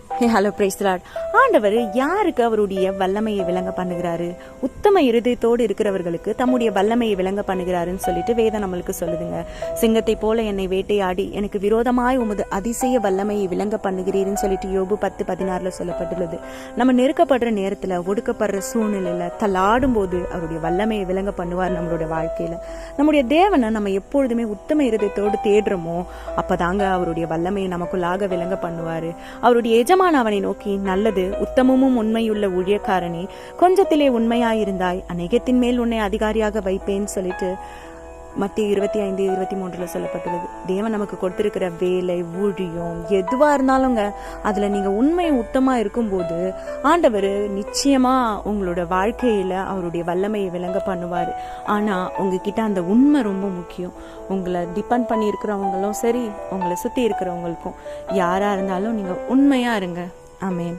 Hello price Lord. ஆண்டவர் யாருக்கு அவருடைய வல்லமையை விளங்க பண்ணுகிறாரு? உத்தம இருதயத்தோடு இருக்கிறவர்களுக்கு தம்முடைய வல்லமையை விளங்க பண்ணுகிறாருன்னு சொல்லிட்டு வேதம் நம்மளுக்கு சொல்லுதுங்க. சிங்கத்தை போல என்னை வேட்டையாடி எனக்கு விரோதமாய் உமது அதிசய வல்லமையை விளங்க பண்ணுகிறீர்னு சொல்லிட்டு யோபு 10:16 சொல்லப்பட்டுள்ளது. நம்ம நெருக்கப்படுற நேரத்துல, ஒடுக்கப்படுற சூழ்நிலையில, தள்ளாடும் போது அவருடைய வல்லமையை விளங்க பண்ணுவார் நம்மளுடைய வாழ்க்கையில. நம்முடைய தேவனை நம்ம எப்பொழுதுமே உத்தம இருதயத்தோடு தேடுறோமோ அப்பதாங்க அவருடைய வல்லமையை நமக்குள்ளாக விளங்க பண்ணுவாரு. அவருடைய எஜமான அவனை நோக்கி, நல்லது உத்தமமும் உண்மையுள்ள ஊழியக்காரனே, கொஞ்சத்திலே உண்மையாயிருந்தாய், அநேகத்தின் மேல் உன்னை அதிகாரியாக வைப்பேன்னு சொல்லிட்டு மத்திய 25:23 சொல்லப்பட்டுள்ளது. தேவன் நமக்கு கொடுத்திருக்கிற வேலை, ஊழியம் எதுவா இருந்தாலுங்க, அதுல நீங்க உண்மை உத்தமா இருக்கும்போது ஆண்டவர் நிச்சயமா உங்களோட வாழ்க்கையில அவருடைய வல்லமையை விளங்க பண்ணுவாரு. ஆனா உங்ககிட்ட அந்த உண்மை ரொம்ப முக்கியம். உங்களை டிபெண்ட் பண்ணி இருக்கிறவங்களும் சரி, உங்களை சுத்தி இருக்கிறவங்களுக்கும் யாரா இருந்தாலும் நீங்க உண்மையா இருங்க. ஆமென்.